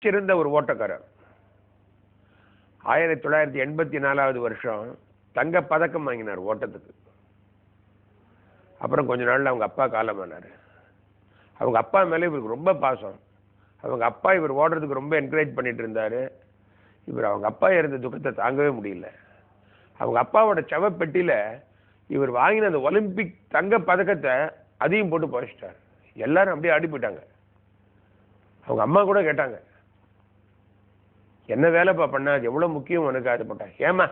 சிறந்த ஒரு ஓட்டக்காரர். 1984 வருஷம் தங்க பதக்கம் வாங்கினார் ஓட்டத்துக்கு. அப்புறம் கொஞ்ச நாள்ல அவங்க அப்பா காலமானார். அவங்க அப்பா மேலே இவருக்கு ரொம்ப பாசம். அவங்க அப்பா இவர் ஓடுறதுக்கு ரொம்ப என்கரேஜ் பண்ணிட்டு இருந்தாரு. இவர் அவங்க அப்பா இருந்த துக்கத்தை தாங்கவே முடியல. அவங்க அப்பாவோட சவப்பெட்டியில இவர் வாங்கின அந்த ஒலிம்பிக் தங்க பதக்கத்தை அதையும் போட்டு புதைச்சிட்டார். எல்லாரும் அப்படியே ஆடி போயிட்டாங்க. அவங்க அம்மா கூட கேட்டாங்க, என்ன வேலைப்பா பண்ண, அது எவ்வளவு முக்கியம் உனக்கு? அது போட்டேன். ஏமா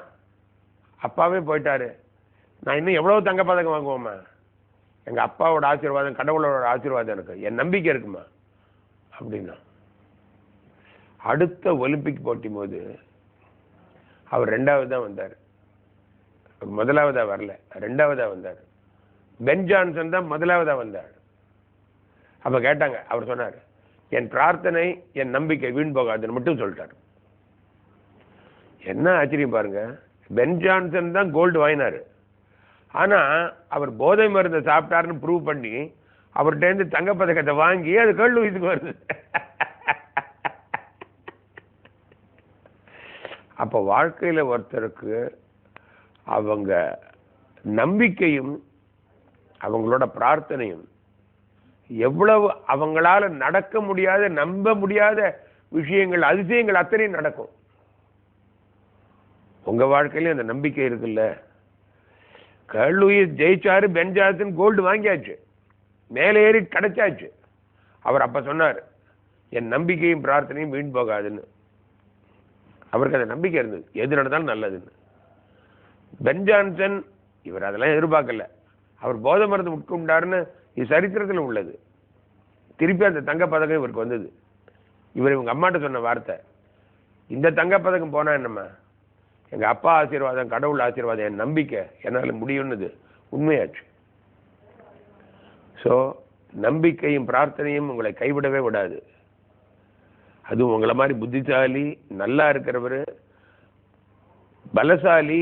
அப்பாவே போயிட்டாரு, நான் இன்னும் எவ்வளவு தங்க பதக்கம் வாங்குவோம்மா? எங்க அப்பாவோட ஆசீர்வாதம், கடவுளோட ஆசீர்வாதம் எனக்கு, என் நம்பிக்கை இருக்குமா அப்படின்னா. அடுத்த ஒலிம்பிக் போட்டி போது அவர் 2வது தான் வந்தார். முதலாவதா வரல, 2வதா வந்தார். பென் ஜான்சன் தான் முதலாவதா வந்தார். அப்ப கேட்டாங்க, அவர் சொன்னார், என் பிரார்த்தனை என் நம்பிக்கை வீண் போகாதுன்னு மட்டும் சொல்லிட்டார். என்ன ஆச்சரியம் பாருங்க, பென் ஜான்சன் தான் கோல்டு வாங்கினாரு. ஆனா அவர் போதை மருந்தை சாப்பிட்டாருன்னு ப்ரூவ் பண்ணி அவர்கிட்ட இருந்து தங்கப்பதக்கத்தை வாங்கி அது கர்ல் லூயிஸுக்கு வருது. அப்ப வாழ்க்கையில ஒருத்தருக்கு அவங்க நம்பிக்கையும் அவங்களோட பிரார்த்தனையும் எவ்வளவு அவங்களால நடக்க முடியாத, நம்ப முடியாத விஷயங்கள், அதிசயங்கள் அத்தனையும் நடக்கும். உங்க வாழ்க்கையில அந்த நம்பிக்கை இருக்குல்ல. கர்ல் லூயிஸ் ஜெயிச்சாரு, பென் ஜான்சன் கோல்டு வாங்கியாச்சு, மேலே ஏறி கிடைச்சாச்சு. அவர் அப்ப சொன்னார், என் நம்பிக்கையும் பிரார்த்தனையும் வீண் போகாதுன்னு. அவருக்கு அந்த நம்பிக்கை இருந்தது, எது நடந்தாலும் நல்லதுன்னு. பென் ஜான்சன் இவர் அதெல்லாம் எதிர்பார்க்கல. அவர் போதை மருந்து உட்கொண்டாருன்னு இது சரித்திரத்தில் உள்ளது. திருப்பி அந்த தங்கப்பதக்கம் இவருக்கு வந்தது. இவர் இவங்க அம்மாட்ட சொன்ன வார்த்தை, இந்த தங்கப்பதக்கம் போனா என்னம்மா, எங்க அப்பா ஆசீர்வாதம், கடவுள் ஆசீர்வாதம், என் நம்பிக்கை, என்னால் முடியும்னு உண்மையாச்சு. ஸோ நம்பிக்கையும் பிரார்த்தனையும் உங்களை கைவிடவே விடாது. அதுவும் உங்களை மாதிரி புத்திசாலி, நல்லா இருக்கிறவர், பலசாலி,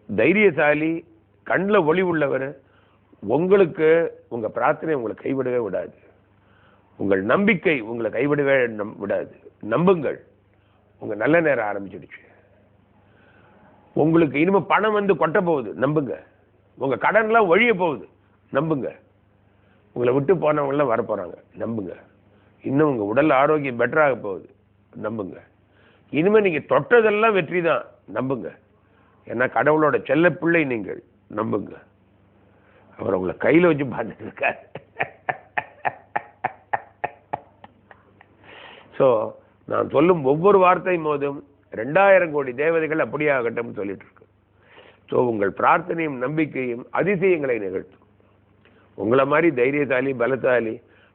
தைரியசாலி, கண்ணில் ஒளி உள்ளவர், உங்களுக்கு உங்க பிரார்த்தனை உங்களை கைவிடவே விடாது. உங்கள் நம்பிக்கை உங்களை கைவிடவே விடாது. நம்புங்கள், உங்க நல்ல நேரம் ஆரம்பிச்சிடுச்சு. உங்களுக்கு இனிமே பணம் வந்து கொட்ட போகுது, நம்புங்க. உங்க கடன்லாம் ஒழிய போகுது, நம்புங்க. உங்களை விட்டு போனவங்க எல்லாம் வர போறாங்க, நம்புங்க. இன்னும் உங்க உடல் ஆரோக்கியம் பெட்டராக போகுது, நம்புங்க. இனிமே நீங்க தொட்டதெல்லாம் வெற்றி தான், நம்புங்க. ஏன்னா கடவுளோட செல்ல பிள்ளை நீங்கள், நம்புங்க. அவர் உங்களை கையில வச்சு பார்த்துட்டு இருக்காரு. ஸோ நான் சொல்லும் ஒவ்வொரு வார்த்தை போதும் 2000 கோடி தேவதைகள் அப்படியே ஆகட்டும் சொல்லிட்டு இருக்கு. ஸோ உங்கள் பிரார்த்தனையும் நம்பிக்கையும் அதிசயங்களை நிகழ்த்தும். உங்களை மாதிரி தைரியசாலி, பலசாலி,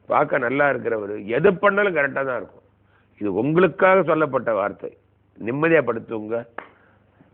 பார்க்க நல்லா இருக்கிறவர் எது பண்ணாலும் கரெக்டாக தான் இருக்கும். இது உங்களுக்காக சொல்லப்பட்ட வார்த்தை. நிம்மதியாக படுத்துங்க.